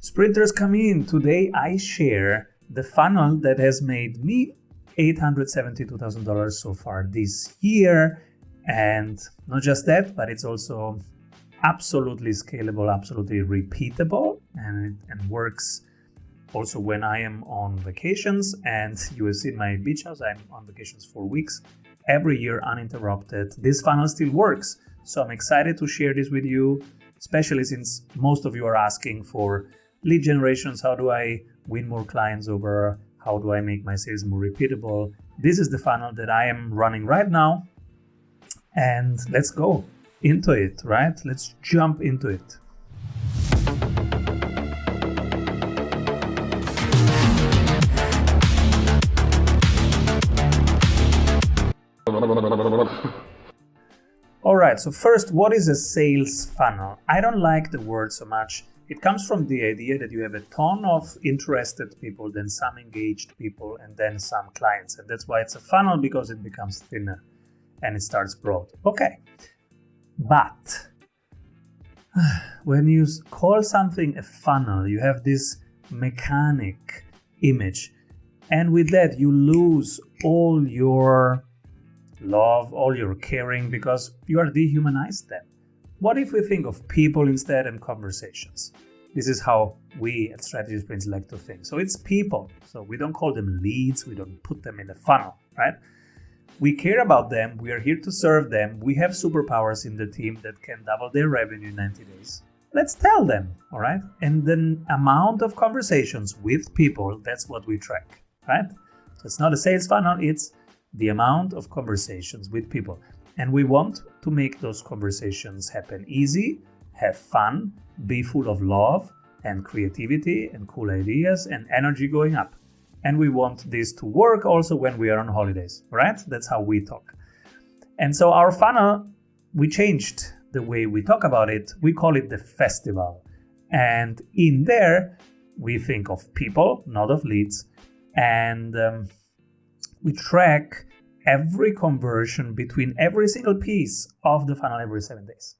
Sprinters come in. Today I share the funnel that has made me $872,000 so far this year. And not just that, but it's also absolutely scalable, absolutely repeatable, and works also when I am on vacations. And you will see in my beach house, I'm on vacations for weeks, every year uninterrupted. This funnel still works. So I'm excited to share this with you, especially since most of you are asking for lead generations. How do I win more clients over? How do I make my sales more repeatable? This is the funnel that I am running right now. And let's go into it, right? Let's jump into it. All right, so first, what is a sales funnel? I don't like the word so much. It comes from the idea that you have a ton of interested people, then some engaged people, and then some clients. And that's why it's a funnel, because it becomes thinner and it starts broad. Okay, but when you call something a funnel, you have this mechanic image. And with that, you lose all your love, all your caring, because you are dehumanized then. What if we think of people instead and conversations? This is how we at Strategy Sprints like to think. So it's people. So we don't call them leads. We don't put them in a funnel, right? We care about them. We are here to serve them. We have superpowers in the team that can double their revenue in 90 days. Let's tell them, all right? And the amount of conversations with people, that's what we track, right? So it's not a sales funnel. It's the amount of conversations with people. And we want to make those conversations happen easy, have fun, be full of love and creativity and cool ideas and energy going up. And we want this to work also when we are on holidays, right? That's how we talk. And so our funnel, we changed the way we talk about it. We call it the festival. And in there, we think of people, not of leads. And we track every conversion between every single piece of the funnel every 7 days.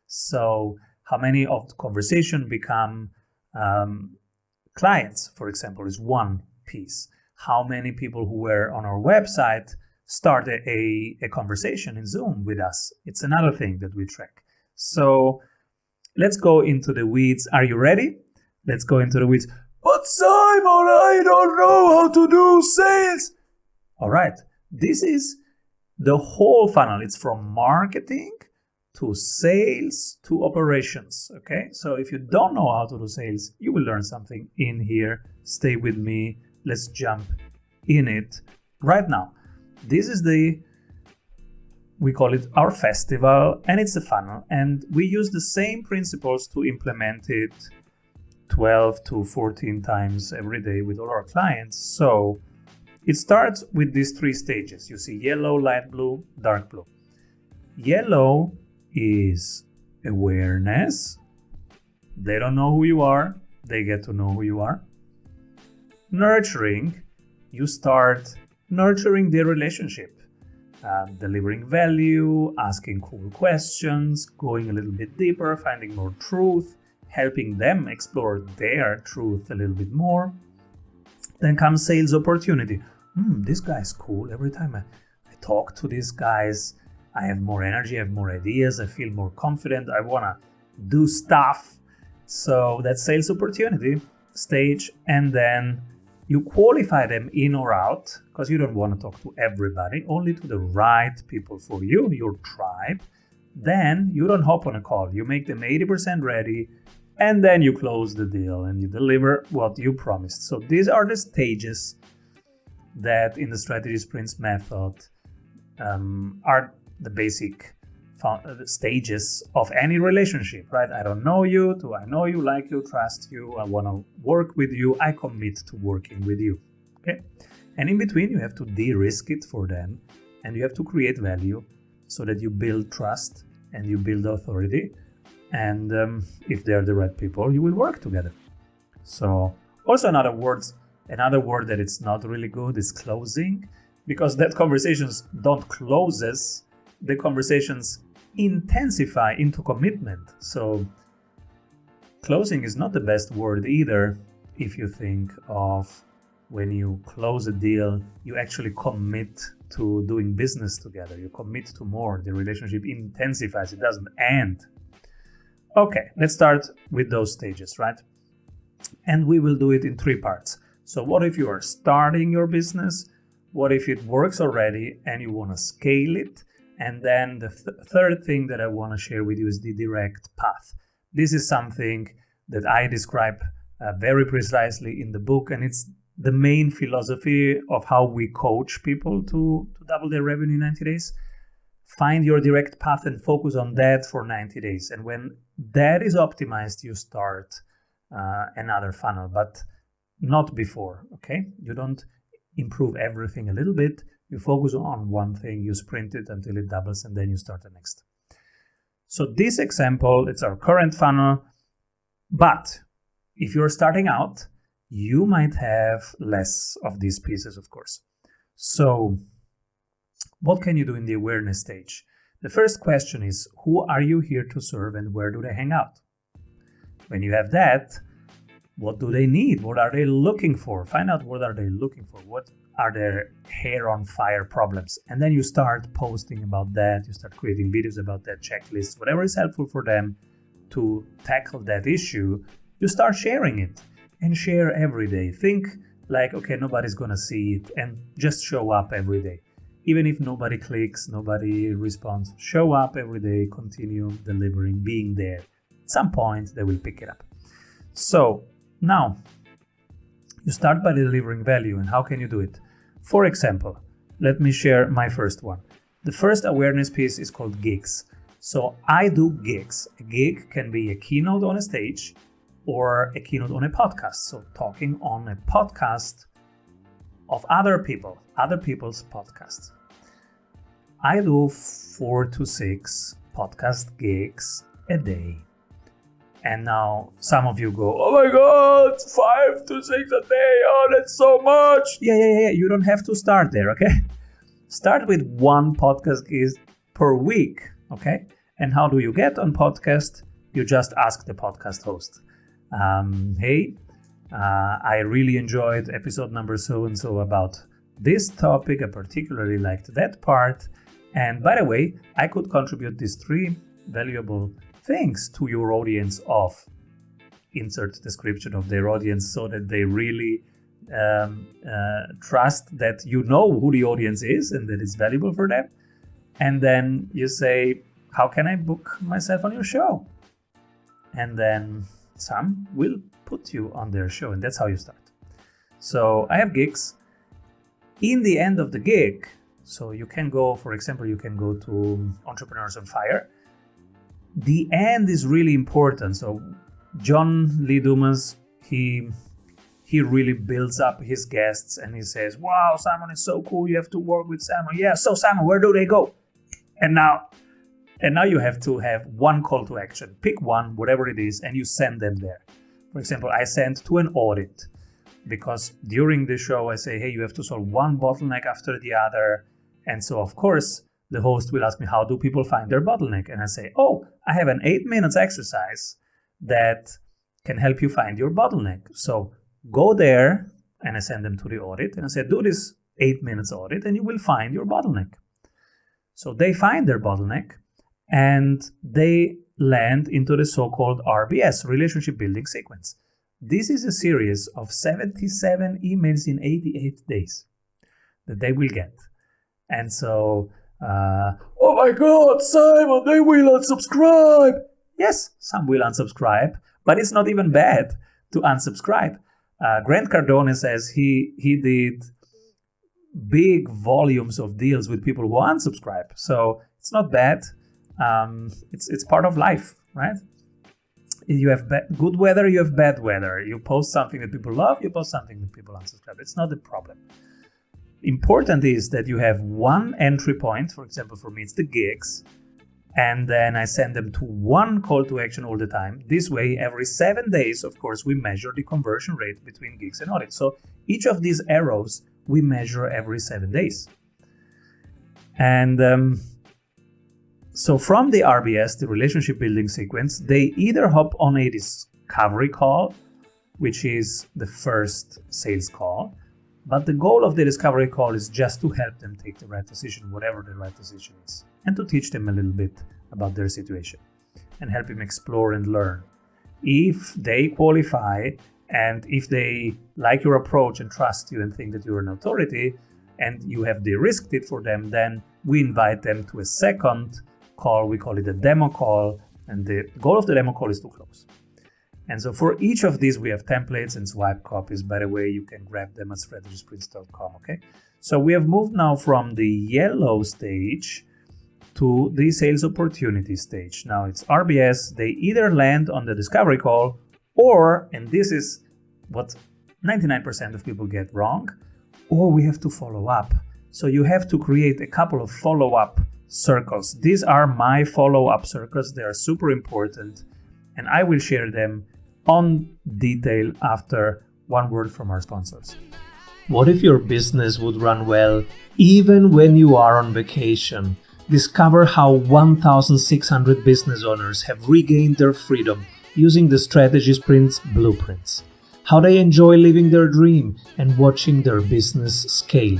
So how many of the conversation become clients, for example, is one piece. How many people who were on our website started a conversation in Zoom with us? It's another thing that we track. So let's go into the weeds. Are you ready? Let's go into the weeds. But Simon, I don't know how to do sales. All right. This is the whole funnel. It's from marketing to sales to operations. Okay. So if you don't know how to do sales, you will learn something in here. Stay with me. Let's jump in it right now. This is we call it our festival, and it's a funnel. And we use the same principles to implement it 12 to 14 times every day with all our clients. So it starts with these 3 stages. You see yellow, light blue, dark blue. Yellow is awareness. They don't know who you are. They get to know who you are. Nurturing. You start nurturing their relationship. Delivering value, asking cool questions, going a little bit deeper, finding more truth, helping them explore their truth a little bit more. Then comes sales opportunity. This guy's cool. Every time I talk to these guys, I have more energy, I have more ideas, I feel more confident, I want to do stuff. So that's sales opportunity stage. And then you qualify them in or out, because you don't want to talk to everybody, only to the right people for you, your tribe. Then you don't hop on a call. You make them 80% ready, and then you close the deal and you deliver what you promised. So these are the stages that in the Strategy Sprints method are the basic stages of any relationship, right? I don't know you, do I know you, like you, trust you, I want to work with you, I commit to working with you, okay? And in between, you have to de-risk it for them, and you have to create value so that you build trust and you build authority. And if they're the right people, you will work together. So also another word that it's not really good is closing, because that conversations don't closes, the conversations intensify into commitment. So Closing is not the best word either. If you think of when you close a deal, you actually commit to doing business together. You commit to more. The relationship intensifies. It doesn't end. Okay, let's start with those stages, right? And we will do it in 3 parts. So what if you are starting your business? What if it works already and you want to scale it? And then the third thing that I want to share with you is the direct path. This is something that I describe very precisely in the book, and it's the main philosophy of how we coach people to double their revenue in 90 days. Find your direct path and focus on that for 90 days. And when that is optimized, you start another funnel, but not before, okay? You don't improve everything a little bit. You focus on one thing, you sprint it until it doubles, and then you start the next. So this example, it's our current funnel, but if you're starting out, you might have less of these pieces, of course. So what can you do in the awareness stage? The first question is, who are you here to serve and where do they hang out? When you have that, what do they need? What are they looking for? Find out what are they looking for. What are their hair on fire problems? And then you start posting about that. You start creating videos about that, checklists, whatever is helpful for them to tackle that issue. You start sharing it and share every day. Think like, okay, nobody's going to see it, and just show up every day. Even if nobody clicks, nobody responds, show up every day, continue delivering, being there. At some point, they will pick it up. So now, you start by delivering value, and how can you do it? For example, let me share my first one. The first awareness piece is called gigs. So I do gigs. A gig can be a keynote on a stage or a keynote on a podcast. So talking on a podcast of other people, other people's podcasts. I do 4 to 6 podcast gigs a day. And now some of you go, oh my God, 5 to 6 a day. Oh, that's so much. Yeah. You don't have to start there, okay? Start with 1 podcast gig per week, okay? And how do you get on podcast? You just ask the podcast host. Hey, I really enjoyed episode number so-and-so about this topic. I particularly liked that part. And by the way, I could contribute these 3 valuable things to your audience of insert description of their audience so that they really trust that you know who the audience is and that it's valuable for them. And then you say, how can I book myself on your show? And then some will put you on their show, and that's how you start. So I have gigs. In the end of the gig, so you can go, for example, you can go to Entrepreneurs on Fire. The end is really important. So John Lee Dumas, he really builds up his guests and he says, wow, Simon is so cool. You have to work with Simon. Yeah, so Simon, where do they go? And now you have to have one call to action. Pick one, whatever it is, and you send them there. For example, I sent to an audit because during the show I say, hey, you have to solve one bottleneck after the other. And so, of course, the host will ask me, how do people find their bottleneck? And I say, oh, I have an 8 minutes exercise that can help you find your bottleneck. So go there, and I send them to the audit, and I say, do this 8 minutes audit, and you will find your bottleneck. So they find their bottleneck, and they land into the so-called RBS, Relationship Building Sequence. This is a series of 77 emails in 88 days that they will get. And so, oh my God, Simon, they will unsubscribe. Yes, some will unsubscribe, but it's not even bad to unsubscribe. Grant Cardone says he did big volumes of deals with people who unsubscribe. So it's not bad. It's part of life, right? You have good weather, you have bad weather. You post something that people love, you post something that people unsubscribe. It's not a problem. Important is that you have one entry point. For example, for me, it's the gigs. And then I send them to one call to action all the time. This way, every 7 days, of course, we measure the conversion rate between gigs and audits. So each of these arrows, we measure every 7 days. And so from the RBS, the relationship building sequence, they either hop on a discovery call, which is the first sales call. But the goal of the discovery call is just to help them take the right decision, whatever the right decision is, and to teach them a little bit about their situation and help them explore and learn. If they qualify and if they like your approach and trust you and think that you're an authority and you have de-risked it for them, then we invite them to a second call. We call it a demo call, and the goal of the demo call is to close. And so for each of these, we have templates and swipe copies. By the way, you can grab them at strategysprints.com, okay? So we have moved now from the yellow stage to the sales opportunity stage. Now it's RBS. They either land on the discovery call or, and this is what 99% of people get wrong, or we have to follow up. So you have to create a couple of follow-up circles. These are my follow-up circles. They are super important, and I will share them on detail after one word from our sponsors. What if your business would run well even when you are on vacation? Discover how 1,600 business owners have regained their freedom using the Strategy Sprints blueprints. How they enjoy living their dream and watching their business scale.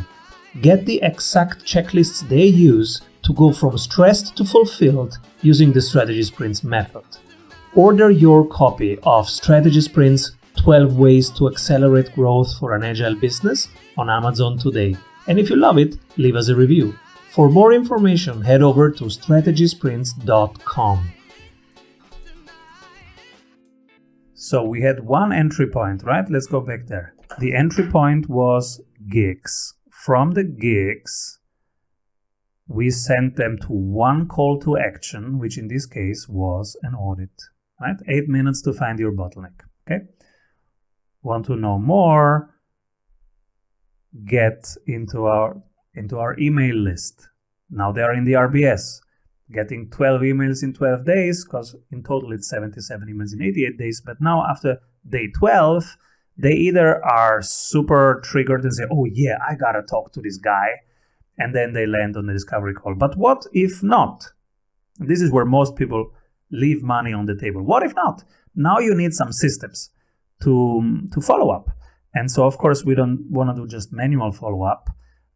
Get the exact checklists they use to go from stressed to fulfilled using the Strategy Sprints method. Order your copy of Strategy Sprints 12 Ways to Accelerate Growth for an Agile Business on Amazon today. And if you love it, leave us a review. For more information, head over to strategysprints.com. So we had one entry point, right? Let's go back there. The entry point was gigs. From the gigs, we sent them to one call to action, which in this case was an audit, right? 8 minutes to find your bottleneck, okay? Want to know more? Get into our email list. Now they are in the RBS, getting 12 emails in 12 days, because in total it's 77 emails in 88 days. But now after day 12, they either are super triggered and say, oh yeah, I gotta talk to this guy, and then they land on the discovery call. But what if not? This is where most people leave money on the table. What if not? Now you need some systems to follow up. And so, of course, we don't want to do just manual follow-up.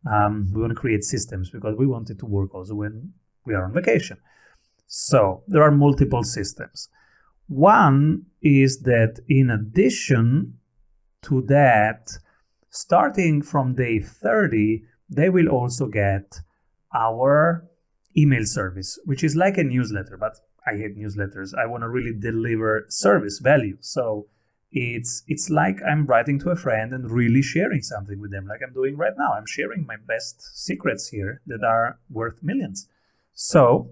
We want to create systems because we want it to work also when we are on vacation. So there are multiple systems. One is that in addition to that, starting from day 30, they will also get our email service, which is like a newsletter, but I hate newsletters. I want to really deliver service value. So it's like I'm writing to a friend and really sharing something with them, like I'm doing right now. I'm sharing my best secrets here that are worth millions. So,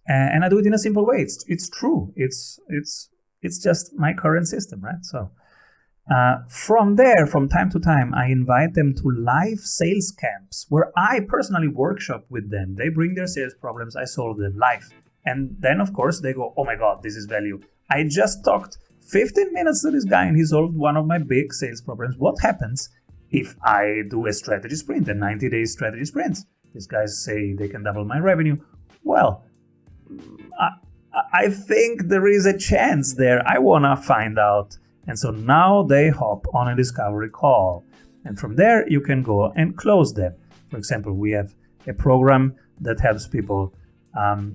and I do it in a simple way. It's true. It's just my current system, right? So, from there, from time to time, I invite them to live sales camps where I personally workshop with them. They bring their sales problems, I solve them live. And then, of course, they go, oh my God, this is value. I just talked 15 minutes to this guy and he solved one of my big sales problems. What happens if I do a strategy sprint, a 90-day strategy sprint? These guys say they can double my revenue. Well, I think there is a chance there. I want to find out. And so now they hop on a discovery call. And from there, you can go and close them. For example, we have a program that helps people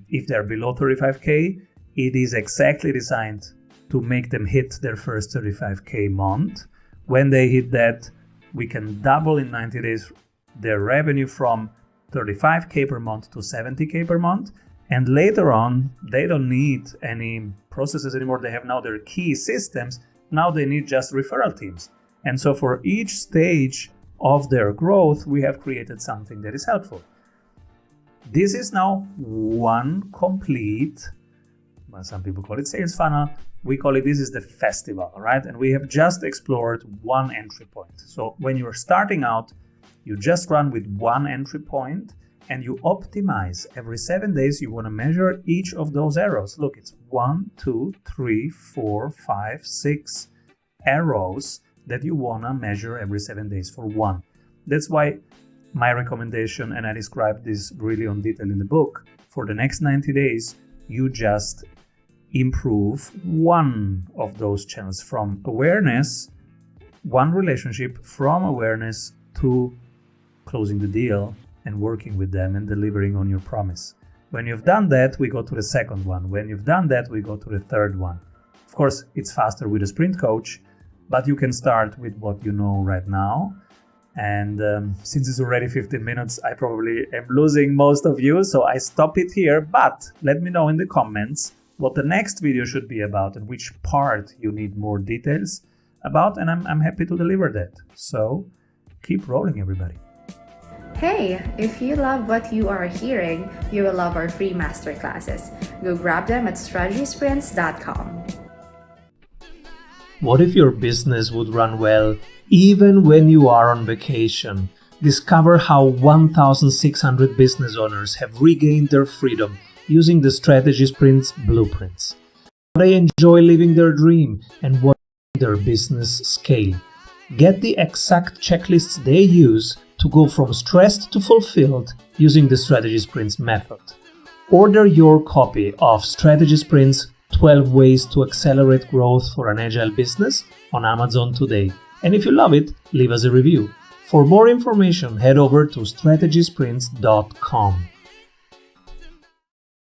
if they're below 35K. It is exactly designed to make them hit their first 35K month. When they hit that, we can double in 90 days their revenue from 35K per month to 70K per month. And later on, they don't need any processes anymore. They have now their key systems. Now they need just referral teams. And so for each stage of their growth, we have created something that is helpful. This is now one complete, well, some people call it sales funnel. We call it, this is the festival, right? And we have just explored one entry point. So when you're starting out, you just run with one entry point and you optimize. Every 7 days, you want to measure each of those arrows. Look, it's 1, 2, 3, 4, 5, 6 arrows that you want to measure every 7 days for one. That's why my recommendation, and I describe this really on detail in the book, for the next 90 days, you just improve one of those channels from awareness, one relationship from awareness to closing the deal and working with them and delivering on your promise. When you've done that, we go to the second one. When you've done that, we go to the third one. Of course, it's faster with a sprint coach, but you can start with what you know right now. And since it's already 15 minutes, I probably am losing most of you, so I stop it here. But let me know in the comments what the next video should be about and which part you need more details about, and I'm happy to deliver that. So keep rolling, everybody. Hey, if you love what you are hearing, you will love our free masterclasses. Go grab them at strategysprints.com. What if your business would run well even when you are on vacation? Discover how 1,600 business owners have regained their freedom using the Strategy Sprints blueprints. How they enjoy living their dream and what their business scale. Get the exact checklists they use to go from stressed to fulfilled using the Strategy Sprints method. Order your copy of Strategy Sprints 12 Ways to Accelerate Growth for an Agile Business on Amazon today. And if you love it, leave us a review. For more information, head over to strategysprints.com.